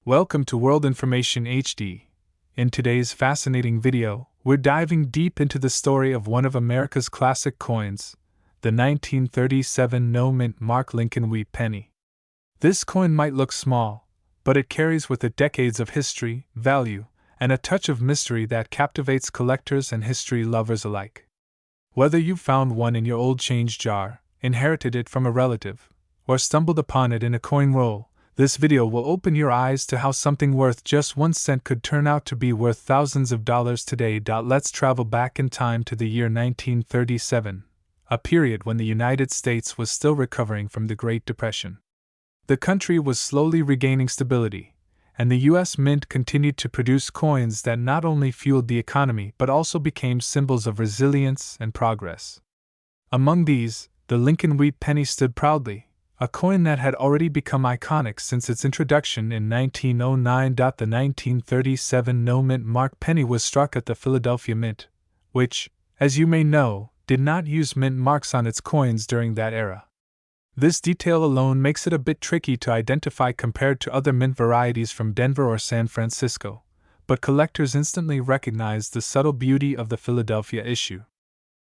Welcome to World Information HD. In today's fascinating video, we're diving deep into the story of one of America's classic coins, the 1937 no-mint Mark Lincoln Wheat penny. This coin might look small, but it carries with it decades of history, value, and a touch of mystery that captivates collectors and history lovers alike. Whether you found one in your old change jar, inherited it from a relative, or stumbled upon it in a coin roll, this video will open your eyes to how something worth just 1 cent could turn out to be worth thousands of dollars today. Let's travel back in time to the year 1937, a period when the United States was still recovering from the Great Depression. The country was slowly regaining stability, and the U.S. Mint continued to produce coins that not only fueled the economy but also became symbols of resilience and progress. Among these, the Lincoln Wheat penny stood proudly, a coin that had already become iconic since its introduction in 1909. The 1937 no-mint Mark penny was struck at the Philadelphia Mint, which, as you may know, did not use mint marks on its coins during that era. This detail alone makes it a bit tricky to identify compared to other mint varieties from Denver or San Francisco, but collectors instantly recognize the subtle beauty of the Philadelphia issue.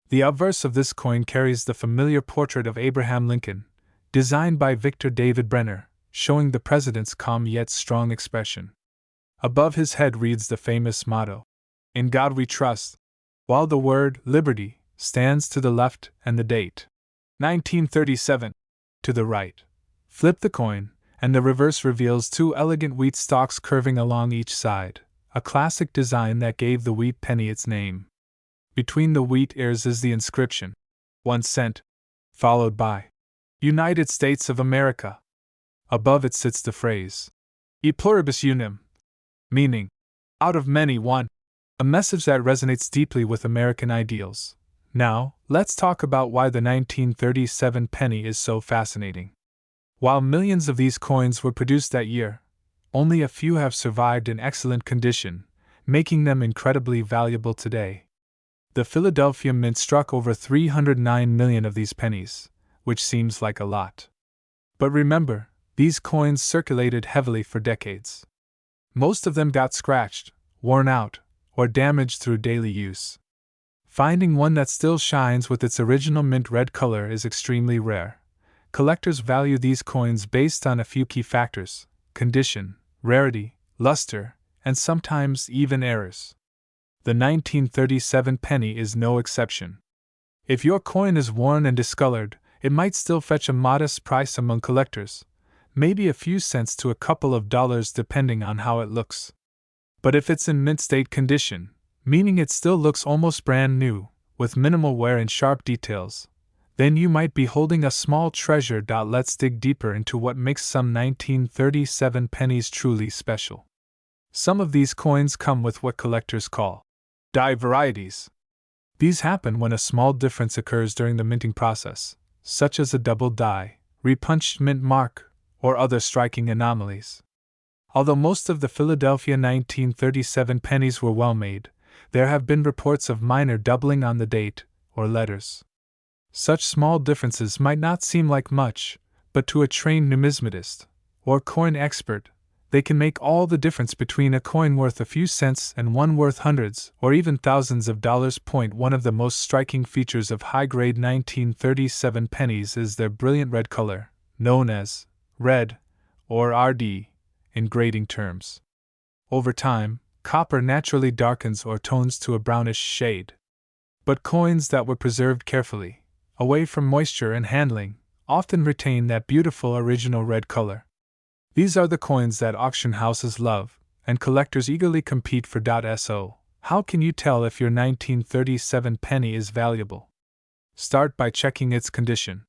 The obverse of this coin carries the familiar portrait of Abraham Lincoln, designed by Victor David Brenner, showing the president's calm yet strong expression. Above his head reads the famous motto, "In God We Trust," while the word "Liberty" stands to the left and the date, 1937, to the right. Flip the coin, and the reverse reveals two elegant wheat stalks curving along each side, a classic design that gave the wheat penny its name. Between the wheat ears is the inscription, 1 cent, followed by United States of America. Above it sits the phrase, E pluribus unum, meaning, out of many one, a message that resonates deeply with American ideals. Now, let's talk about why the 1937 penny is so fascinating. While millions of these coins were produced that year, only a few have survived in excellent condition, making them incredibly valuable today. The Philadelphia Mint struck over 309 million of these pennies, which seems like a lot. But remember, these coins circulated heavily for decades. Most of them got scratched, worn out, or damaged through daily use. Finding one that still shines with its original mint red color is extremely rare. Collectors value these coins based on a few key factors: condition, rarity, luster, and sometimes even errors. The 1937 penny is no exception. If your coin is worn and discolored, it might still fetch a modest price among collectors, maybe a few cents to a couple of dollars depending on how it looks. But if it's in mint state condition, meaning it still looks almost brand new, with minimal wear and sharp details, then you might be holding a small treasure. Let's dig deeper into what makes some 1937 pennies truly special. Some of these coins come with what collectors call die varieties. These happen when a small difference occurs during the minting process, such as a double die, repunched mint mark, or other striking anomalies. Although most of the Philadelphia 1937 pennies were well made, there have been reports of minor doubling on the date or letters. Such small differences might not seem like much, but to a trained numismatist or coin expert, they can make all the difference between a coin worth a few cents and one worth hundreds or even thousands of dollars. One of the most striking features of high-grade 1937 pennies is their brilliant red color, known as red or RD in grading terms. Over time, copper naturally darkens or tones to a brownish shade. But coins that were preserved carefully, away from moisture and handling, often retain that beautiful original red color. These are the coins that auction houses love, and collectors eagerly compete for. So, how can you tell if your 1937 penny is valuable? Start by checking its condition.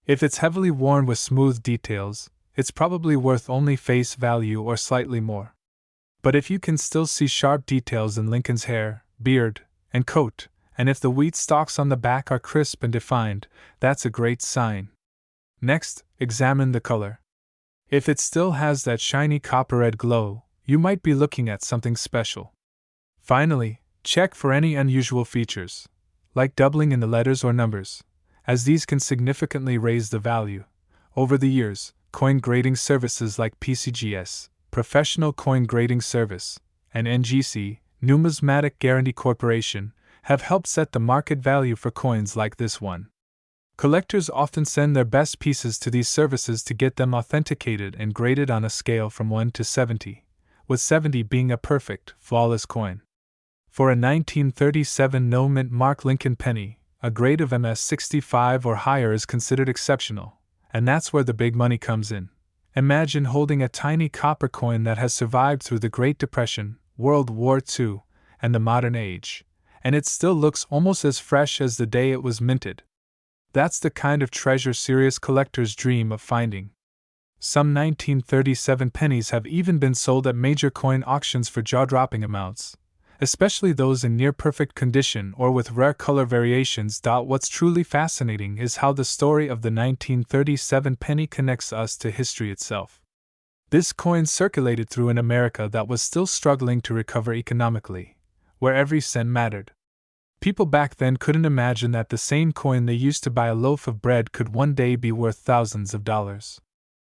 If it's heavily worn with smooth details, it's probably worth only face value or slightly more. But if you can still see sharp details in Lincoln's hair, beard, and coat, and if the wheat stalks on the back are crisp and defined, that's a great sign. Next, examine the color. If it still has that shiny copper-red glow, you might be looking at something special. Finally, check for any unusual features, like doubling in the letters or numbers, as these can significantly raise the value. Over the years, coin grading services like PCGS, Professional Coin Grading Service, and NGC, Numismatic Guarantee Corporation, have helped set the market value for coins like this one. Collectors often send their best pieces to these services to get them authenticated and graded on a scale from 1 to 70, with 70 being a perfect, flawless coin. For a 1937 no-mint Mark Lincoln penny, a grade of MS65 or higher is considered exceptional, and that's where the big money comes in. Imagine holding a tiny copper coin that has survived through the Great Depression, World War II, and the modern age, and it still looks almost as fresh as the day it was minted. That's the kind of treasure serious collectors dream of finding. Some 1937 pennies have even been sold at major coin auctions for jaw-dropping amounts, especially those in near-perfect condition or with rare color variations. What's truly fascinating is how the story of the 1937 penny connects us to history itself. This coin circulated through an America that was still struggling to recover economically, where every cent mattered. People back then couldn't imagine that the same coin they used to buy a loaf of bread could one day be worth thousands of dollars.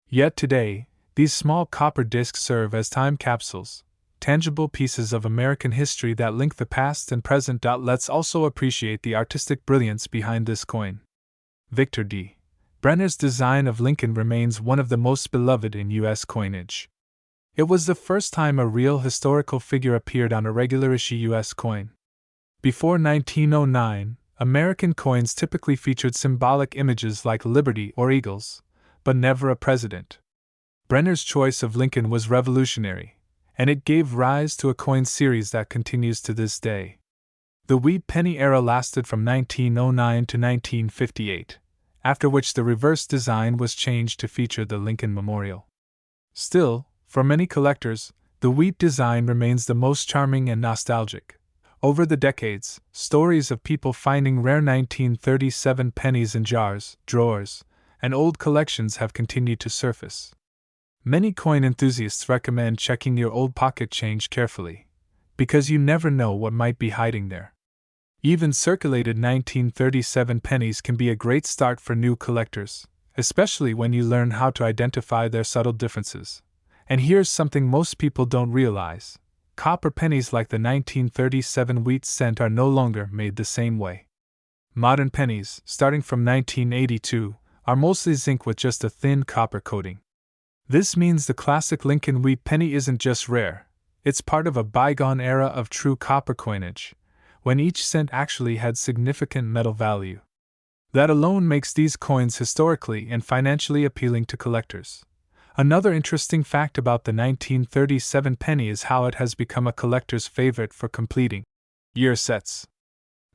Yet today, these small copper discs serve as time capsules, tangible pieces of American history that link the past and present. Let's also appreciate the artistic brilliance behind this coin. Victor D. Brenner's design of Lincoln remains one of the most beloved in U.S. coinage. It was the first time a real historical figure appeared on a regular issue U.S. coin. Before 1909, American coins typically featured symbolic images like liberty or eagles, but never a president. Brenner's choice of Lincoln was revolutionary, and it gave rise to a coin series that continues to this day. The wheat penny era lasted from 1909 to 1958, after which the reverse design was changed to feature the Lincoln Memorial. Still, for many collectors, the wheat design remains the most charming and nostalgic. Over the decades, stories of people finding rare 1937 pennies in jars, drawers, and old collections have continued to surface. Many coin enthusiasts recommend checking your old pocket change carefully, because you never know what might be hiding there. Even circulated 1937 pennies can be a great start for new collectors, especially when you learn how to identify their subtle differences. And here's something most people don't realize. Copper pennies like the 1937 wheat cent are no longer made the same way. Modern pennies, starting from 1982, are mostly zinc with just a thin copper coating. This means the classic Lincoln wheat penny isn't just rare, it's part of a bygone era of true copper coinage, when each cent actually had significant metal value. That alone makes these coins historically and financially appealing to collectors. Another interesting fact about the 1937 penny is how it has become a collector's favorite for completing year sets.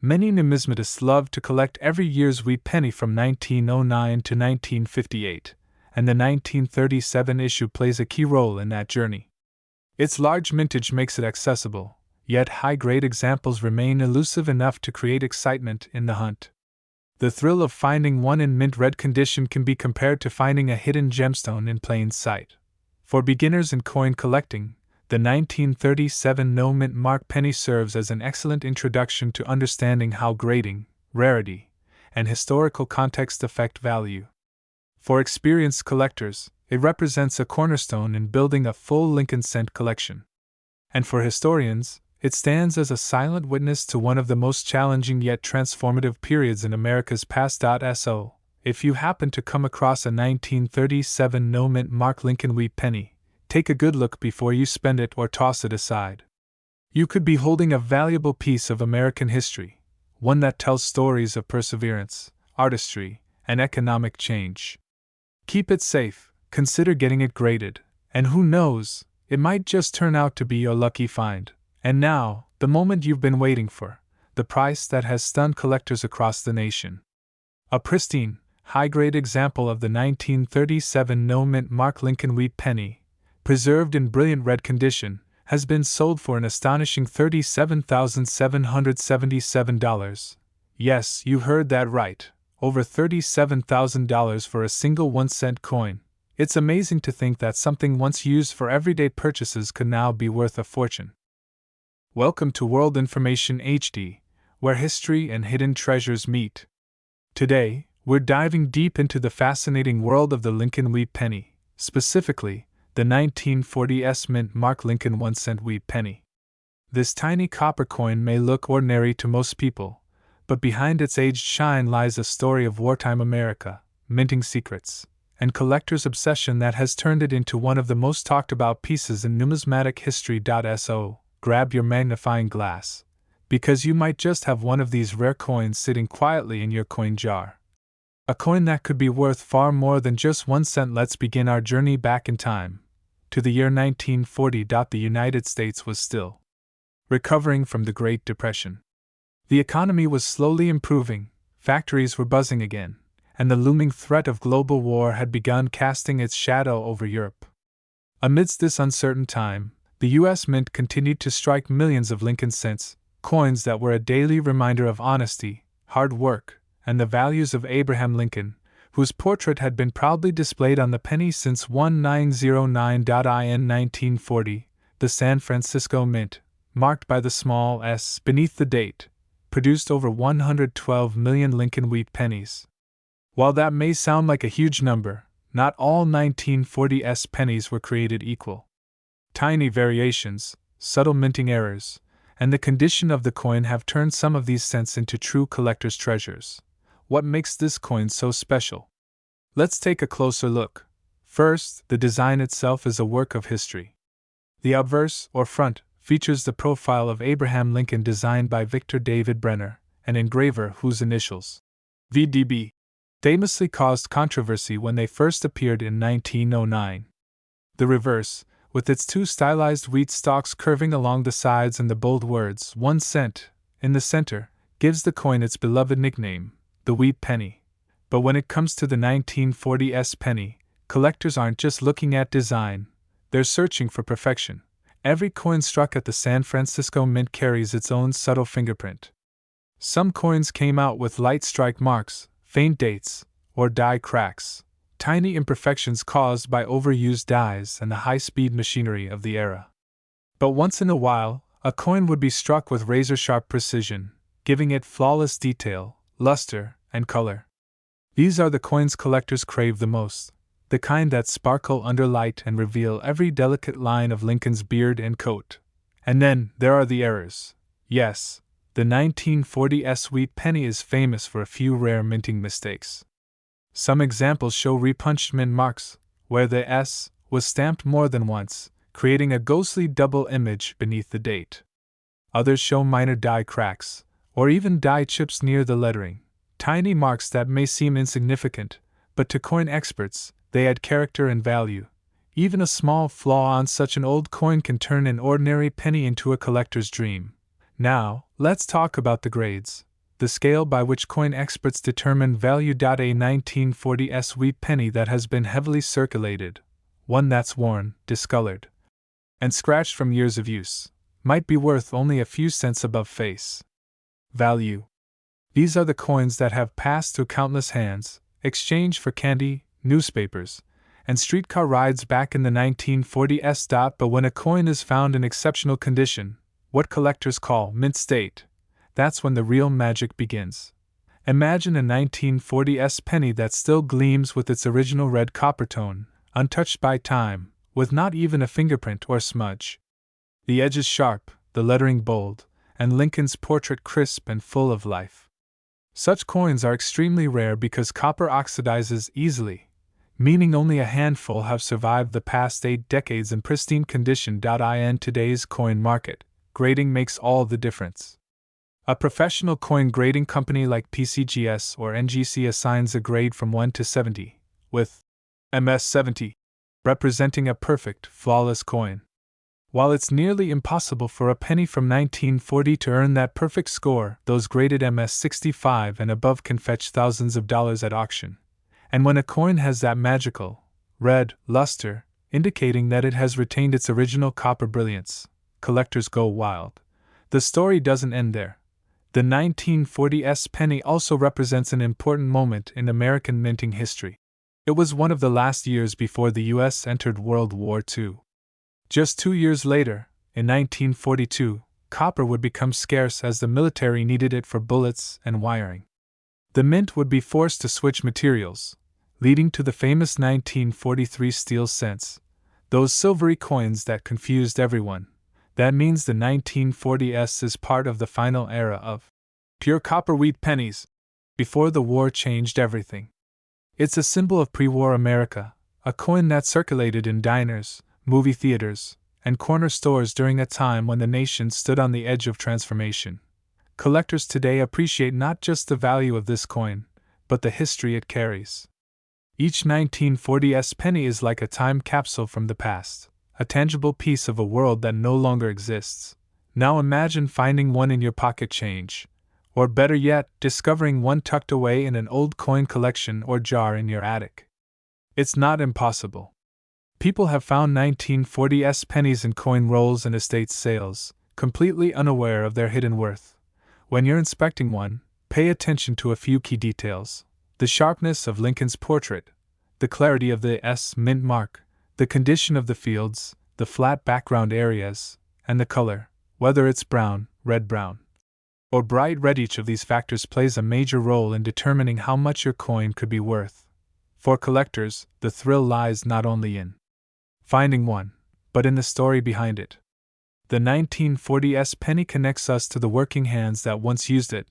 Many numismatists love to collect every year's wheat penny from 1909 to 1958, and the 1937 issue plays a key role in that journey. Its large mintage makes it accessible, yet high-grade examples remain elusive enough to create excitement in the hunt. The thrill of finding one in mint red condition can be compared to finding a hidden gemstone in plain sight. For beginners in coin collecting, the 1937 no-mint Mark penny serves as an excellent introduction to understanding how grading, rarity, and historical context affect value. For experienced collectors, it represents a cornerstone in building a full Lincoln cent collection. And for historians, it stands as a silent witness to one of the most challenging yet transformative periods in America's past. So, if you happen to come across a 1937 no-mint Mark Lincoln wheat penny, take a good look before you spend it or toss it aside. You could be holding a valuable piece of American history, one that tells stories of perseverance, artistry, and economic change. Keep it safe, consider getting it graded, and who knows, it might just turn out to be your lucky find. And now, the moment you've been waiting for, the price that has stunned collectors across the nation. A pristine, high-grade example of the 1937 no-mint Mark Lincoln wheat penny, preserved in brilliant red condition, has been sold for an astonishing $37,777. Yes, you heard that right, over $37,000 for a single 1-cent coin. It's amazing to think that something once used for everyday purchases could now be worth a fortune. Welcome to World Information HD, where history and hidden treasures meet. Today, we're diving deep into the fascinating world of the Lincoln wheat penny, specifically, the 1940s mint Mark Lincoln 1-cent wheat penny. This tiny copper coin may look ordinary to most people, but behind its aged shine lies a story of wartime America, minting secrets, and collectors' obsession that has turned it into one of the most talked about pieces in numismatic history. So, grab your magnifying glass, because you might just have one of these rare coins sitting quietly in your coin jar. A coin that could be worth far more than just 1 cent. Let's begin our journey back in time, to the year 1940. The United States was still recovering from the Great Depression. The economy was slowly improving, factories were buzzing again, and the looming threat of global war had begun casting its shadow over Europe. Amidst this uncertain time, the U.S. Mint continued to strike millions of Lincoln cents, coins that were a daily reminder of honesty, hard work, and the values of Abraham Lincoln, whose portrait had been proudly displayed on the penny since 1909. In 1940, the San Francisco Mint, marked by the small s beneath the date, produced over 112 million Lincoln wheat pennies. While that may sound like a huge number, not all 1940s pennies were created equal. Tiny variations, subtle minting errors, and the condition of the coin have turned some of these cents into true collector's treasures. What makes this coin so special? Let's take a closer look. First, the design itself is a work of history. The obverse, or front, features the profile of Abraham Lincoln designed by Victor David Brenner, an engraver whose initials, VDB, famously caused controversy when they first appeared in 1909. The reverse, with its two stylized wheat stalks curving along the sides and the bold words 1 cent in the center, gives the coin its beloved nickname, the wheat penny. But when it comes to the 1940s penny, collectors aren't just looking at design, they're searching for perfection. Every coin struck at the San Francisco Mint carries its own subtle fingerprint. Some coins came out with light strike marks, faint dates, or die cracks, tiny imperfections caused by overused dies and the high-speed machinery of the era. But once in a while, a coin would be struck with razor-sharp precision, giving it flawless detail, luster, and color. These are the coins collectors crave the most, the kind that sparkle under light and reveal every delicate line of Lincoln's beard and coat. And then, there are the errors. Yes, the 1940s wheat penny is famous for a few rare minting mistakes. Some examples show repunched mint marks, where the S was stamped more than once, creating a ghostly double image beneath the date. Others show minor die cracks, or even die chips near the lettering, tiny marks that may seem insignificant, but to coin experts, they add character and value. Even a small flaw on such an old coin can turn an ordinary penny into a collector's dream. Now, let's talk about the grades, the scale by which coin experts determine value. A 1940s wheat penny that has been heavily circulated, one that's worn, discolored, and scratched from years of use, might be worth only a few cents above face value. These are the coins that have passed through countless hands, exchanged for candy, newspapers, and streetcar rides back in the 1940s. But when a coin is found in exceptional condition, what collectors call mint state, that's when the real magic begins. Imagine a 1940s penny that still gleams with its original red copper tone, untouched by time, with not even a fingerprint or smudge. The edges sharp, the lettering bold, and Lincoln's portrait crisp and full of life. Such coins are extremely rare because copper oxidizes easily, meaning only a handful have survived the past 8 decades in pristine condition. In today's coin market, grading makes all the difference. A professional coin grading company like PCGS or NGC assigns a grade from 1 to 70, with MS 70 representing a perfect, flawless coin. While it's nearly impossible for a penny from 1940 to earn that perfect score, those graded MS 65 and above can fetch thousands of dollars at auction. And when a coin has that magical, red, luster, indicating that it has retained its original copper brilliance, collectors go wild. The story doesn't end there. The 1940s penny also represents an important moment in American minting history. It was one of the last years before the U.S. entered World War II. Just 2 years later, in 1942, copper would become scarce as the military needed it for bullets and wiring. The mint would be forced to switch materials, leading to the famous 1943 steel cents, Those silvery coins that confused everyone. That means the 1940s is part of the final era of pure copper wheat pennies, before the war changed everything. It's a symbol of pre-war America, a coin that circulated in diners, movie theaters, and corner stores during a time when the nation stood on the edge of transformation. Collectors today appreciate not just the value of this coin, but the history it carries. Each 1940s penny is like a time capsule from the past, a tangible piece of a world that no longer exists. Now imagine finding one in your pocket change, or better yet, discovering one tucked away in an old coin collection or jar in your attic. It's not impossible. People have found 1940s pennies in coin rolls and estate sales, completely unaware of their hidden worth. When you're inspecting one, pay attention to a few key details: the sharpness of Lincoln's portrait, the clarity of the S mint mark, the condition of the fields, the flat background areas, and the color, whether it's brown, red-brown, or bright red. Each of these factors plays a major role in determining how much your coin could be worth. For collectors, the thrill lies not only in finding one, but in the story behind it. The 1940s penny connects us to the working hands that once used it,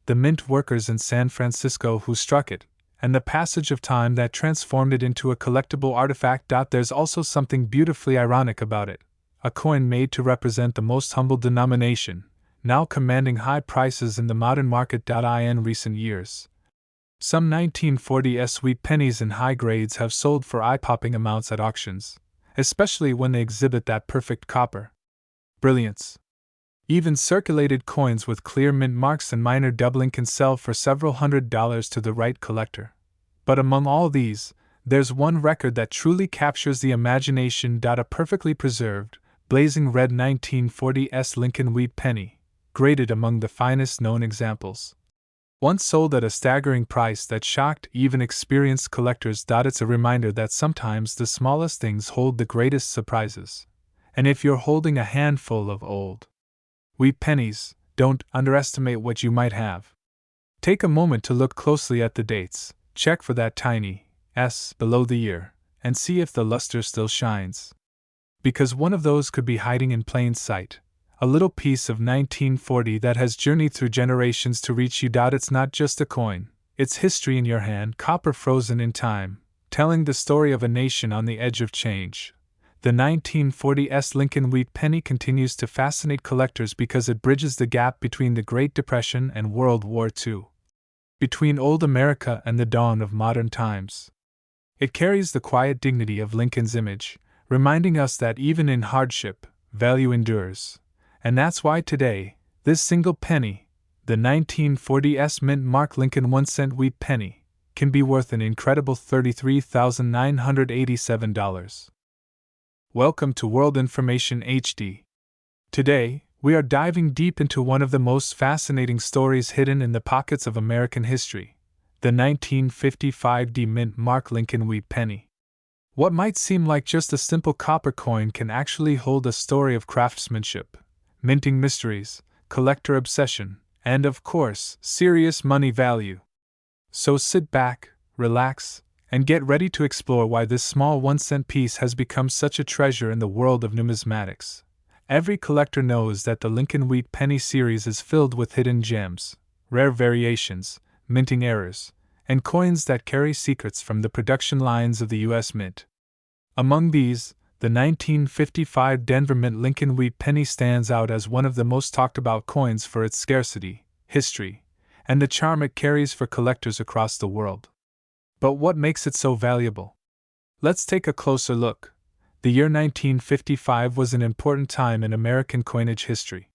the mint workers in San Francisco who struck it, and the passage of time that transformed it into a collectible artifact. There's also something beautifully ironic about it: a coin made to represent the most humble denomination, now commanding high prices in the modern market. In recent years, some 1940s wheat pennies in high grades have sold for eye-popping amounts at auctions, especially when they exhibit that perfect copper brilliance. Even circulated coins with clear mint marks and minor doubling can sell for several $100s to the right collector. But among all these, there's one record that truly captures the imagination. A perfectly preserved, blazing red 1940s Lincoln wheat penny, graded among the finest known examples. Once sold at a staggering price that shocked even experienced collectors. It's a reminder that sometimes the smallest things hold the greatest surprises. And if you're holding a handful of old wheat pennies, don't underestimate what you might have. Take a moment to look closely at the dates, check for that tiny S below the year, and see if the luster still shines. Because one of those could be hiding in plain sight, a little piece of 1940 that has journeyed through generations to reach you. It's not just a coin, it's history in your hand, copper frozen in time, telling the story of a nation on the edge of change. The 1940s Lincoln wheat penny continues to fascinate collectors because it bridges the gap between the Great Depression and World War II, between old America and the dawn of modern times. It carries the quiet dignity of Lincoln's image, reminding us that even in hardship, value endures. And that's why today, this single penny, the 1940s mint mark Lincoln 1-cent wheat penny, can be worth an incredible $33,987. Welcome to World Information HD. Today, we are diving deep into one of the most fascinating stories hidden in the pockets of American history, the 1955 mint mark Lincoln wheat penny. What might seem like just a simple copper coin can actually hold a story of craftsmanship, minting mysteries, collector obsession, and of course, serious money value. So sit back, relax, and get ready to explore why this small 1-cent piece has become such a treasure in the world of numismatics. Every collector knows that the Lincoln wheat penny series is filled with hidden gems, rare variations, minting errors, and coins that carry secrets from the production lines of the U.S. Mint. Among these, the 1955 Denver Mint Lincoln wheat penny stands out as one of the most talked about coins for its scarcity, history, and the charm it carries for collectors across the world. But what makes it so valuable? Let's take a closer look. The year 1955 was an important time in American coinage history.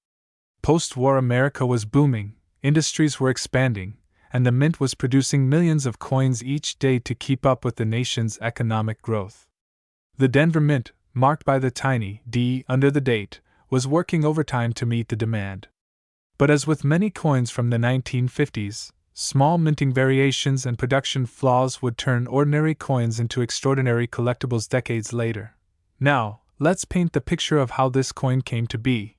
Post-war America was booming, industries were expanding, and the mint was producing millions of coins each day to keep up with the nation's economic growth. The Denver Mint, marked by the tiny D under the date, was working overtime to meet the demand. But as with many coins from the 1950s, small minting variations and production flaws would turn ordinary coins into extraordinary collectibles decades later. Now, let's paint the picture of how this coin came to be.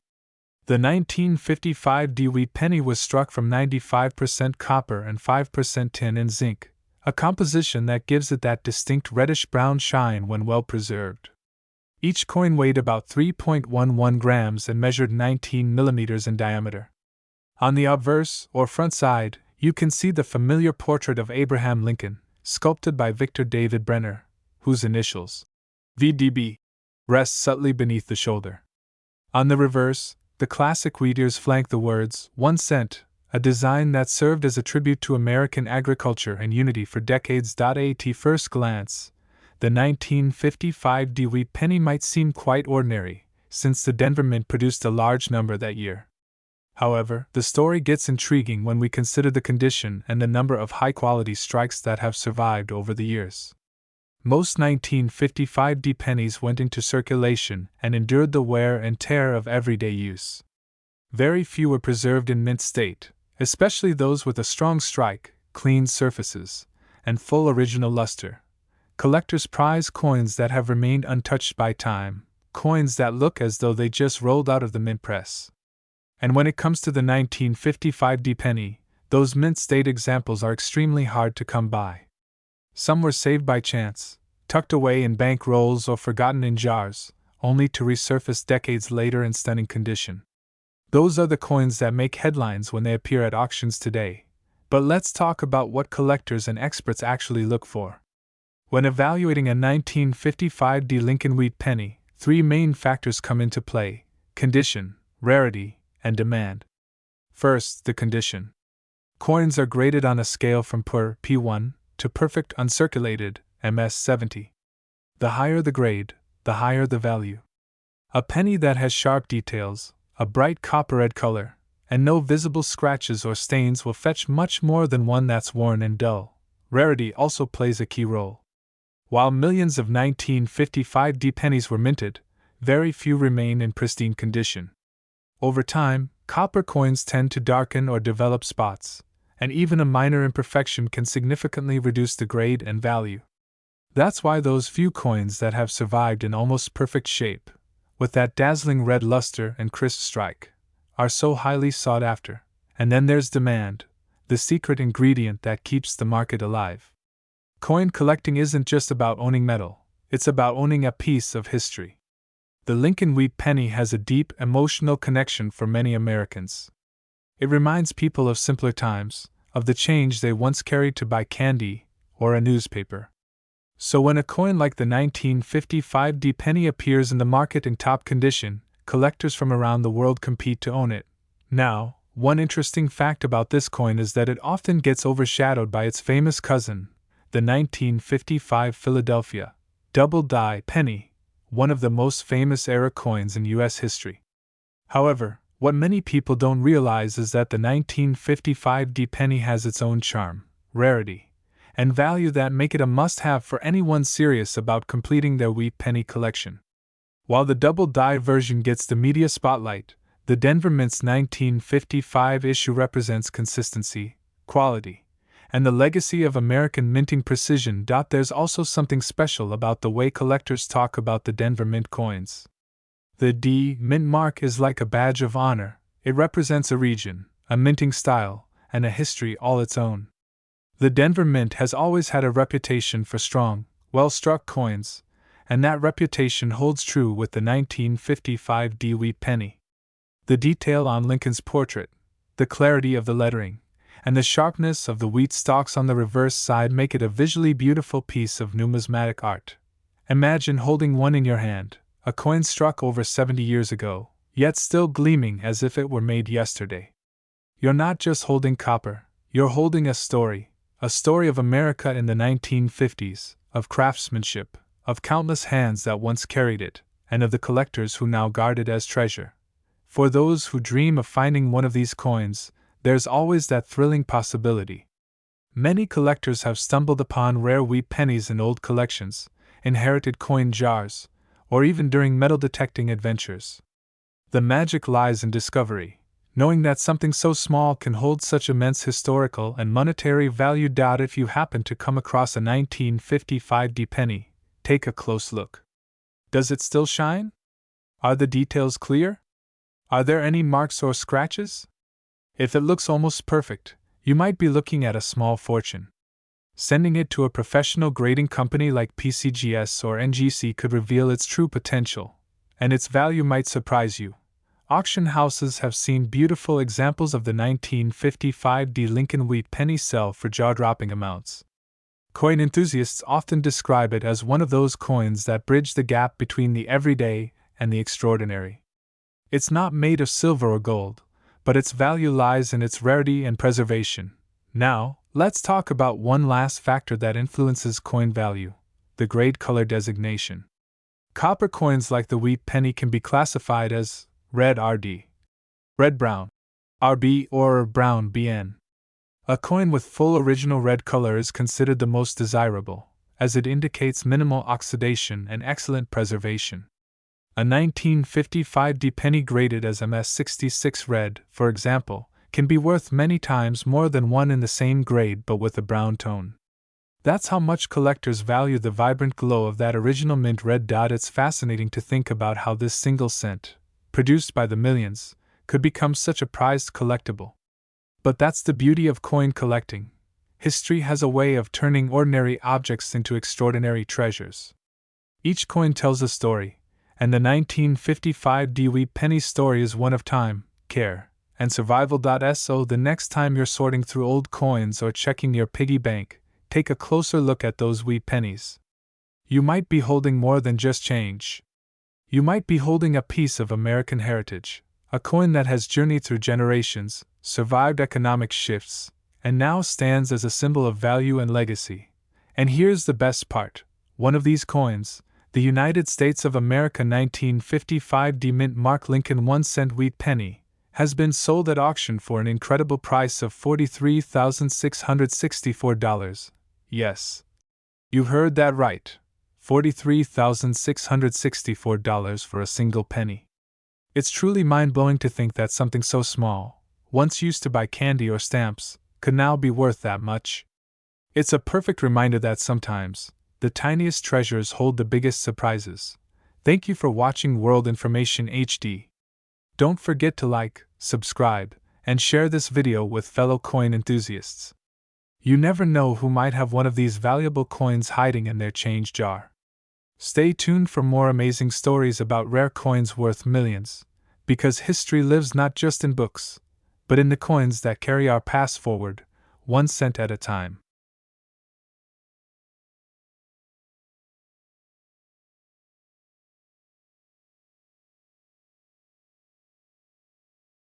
The 1955 wheat penny was struck from 95% copper and 5% tin and zinc, a composition that gives it that distinct reddish-brown shine when well preserved. Each coin weighed about 3.11 grams and measured 19 millimeters in diameter. On the obverse, or front side, you can see the familiar portrait of Abraham Lincoln, sculpted by Victor David Brenner, whose initials, VDB, rest subtly beneath the shoulder. On the reverse, the classic wheat ears flank the words, 1 cent, a design that served as a tribute to American agriculture and unity for decades. At first glance, the 1955 wheat penny might seem quite ordinary, since the Denver Mint produced a large number that year. However, the story gets intriguing when we consider the condition and the number of high-quality strikes that have survived over the years. Most 1955 pennies went into circulation and endured the wear and tear of everyday use. Very few were preserved in mint state, especially those with a strong strike, clean surfaces, and full original luster. Collectors prize coins that have remained untouched by time, coins that look as though they just rolled out of the mint press. And when it comes to the 1955 penny, those mint state examples are extremely hard to come by. Some were saved by chance, tucked away in bank rolls or forgotten in jars, only to resurface decades later in stunning condition. Those are the coins that make headlines when they appear at auctions today. But let's talk about what collectors and experts actually look for. When evaluating a 1955 Lincoln wheat penny, three main factors come into play: condition, rarity, and demand. First, the condition. Coins are graded on a scale from poor P1 to perfect uncirculated MS70. The higher the grade, the higher the value. A penny that has sharp details, a bright copper-red color, and no visible scratches or stains will fetch much more than one that's worn and dull. Rarity also plays a key role. While millions of 1955 pennies were minted, very few remain in pristine condition. Over time, copper coins tend to darken or develop spots, and even a minor imperfection can significantly reduce the grade and value. That's why those few coins that have survived in almost perfect shape, with that dazzling red luster and crisp strike, are so highly sought after. And then there's demand, the secret ingredient that keeps the market alive. Coin collecting isn't just about owning metal, it's about owning a piece of history. The Lincoln wheat penny has a deep emotional connection for many Americans. It reminds people of simpler times, of the change they once carried to buy candy or a newspaper. So when a coin like the 1955 penny appears in the market in top condition, collectors from around the world compete to own it. Now, one interesting fact about this coin is that it often gets overshadowed by its famous cousin, the 1955 Philadelphia double-die penny, one of the most famous era coins in U.S. history. However, what many people don't realize is that the 1955 penny has its own charm, rarity, and value that make it a must-have for anyone serious about completing their wheat penny collection. While the double-die version gets the media spotlight, the Denver Mint's 1955 issue represents consistency, quality, and the legacy of American minting precision. There's also something special about the way collectors talk about the Denver Mint coins. The D Mint mark is like a badge of honor. It represents a region, a minting style, and a history all its own. The Denver Mint has always had a reputation for strong, well-struck coins, and that reputation holds true with the 1955 wheat penny. The detail on Lincoln's portrait, the clarity of the lettering, and the sharpness of the wheat stalks on the reverse side make it a visually beautiful piece of numismatic art. Imagine holding one in your hand, a coin struck over 70 years ago, yet still gleaming as if it were made yesterday. You're not just holding copper, you're holding a story of America in the 1950s, of craftsmanship, of countless hands that once carried it, and of the collectors who now guard it as treasure. For those who dream of finding one of these coins, there's always that thrilling possibility. Many collectors have stumbled upon rare wheat pennies in old collections, inherited coin jars, or even during metal detecting adventures. The magic lies in discovery, knowing that something so small can hold such immense historical and monetary value. If you happen to come across a 1955 penny, take a close look. Does it still shine? Are the details clear? Are there any marks or scratches? If it looks almost perfect, you might be looking at a small fortune. Sending it to a professional grading company like PCGS or NGC could reveal its true potential, and its value might surprise you. Auction houses have seen beautiful examples of the 1955 D Lincoln wheat penny sell for jaw-dropping amounts. Coin enthusiasts often describe it as one of those coins that bridge the gap between the everyday and the extraordinary. It's not made of silver or gold, but its value lies in its rarity and preservation. Now, let's talk about one last factor that influences coin value: the grade color designation. Copper coins like the wheat penny can be classified as red RD, red brown RB, or brown BN. A coin with full original red color is considered the most desirable, as it indicates minimal oxidation and excellent preservation. A 1955 D penny graded as MS66 red, for example, can be worth many times more than one in the same grade but with a brown tone. That's how much collectors value the vibrant glow of that original mint red dot. It's fascinating to think about how this single cent, produced by the millions, could become such a prized collectible. But that's the beauty of coin collecting. History has a way of turning ordinary objects into extraordinary treasures. Each coin tells a story, and the 1955 D wheat penny story is one of time, care, and survival. So the next time you're sorting through old coins or checking your piggy bank, take a closer look at those wheat pennies. You might be holding more than just change. You might be holding a piece of American heritage, a coin that has journeyed through generations, survived economic shifts, and now stands as a symbol of value and legacy. And here's the best part: one of these coins, the United States of America 1955 D Mint Mark Lincoln 1-cent wheat penny, has been sold at auction for an incredible price of $43,664. Yes, you heard that right. $43,664 for a single penny. It's truly mind-blowing to think that something so small, once used to buy candy or stamps, could now be worth that much. It's a perfect reminder that sometimes, the tiniest treasures hold the biggest surprises. Thank you for watching World Information HD. Don't forget to like, subscribe, and share this video with fellow coin enthusiasts. You never know who might have one of these valuable coins hiding in their change jar. Stay tuned for more amazing stories about rare coins worth millions, because history lives not just in books, but in the coins that carry our past forward, 1 cent at a time.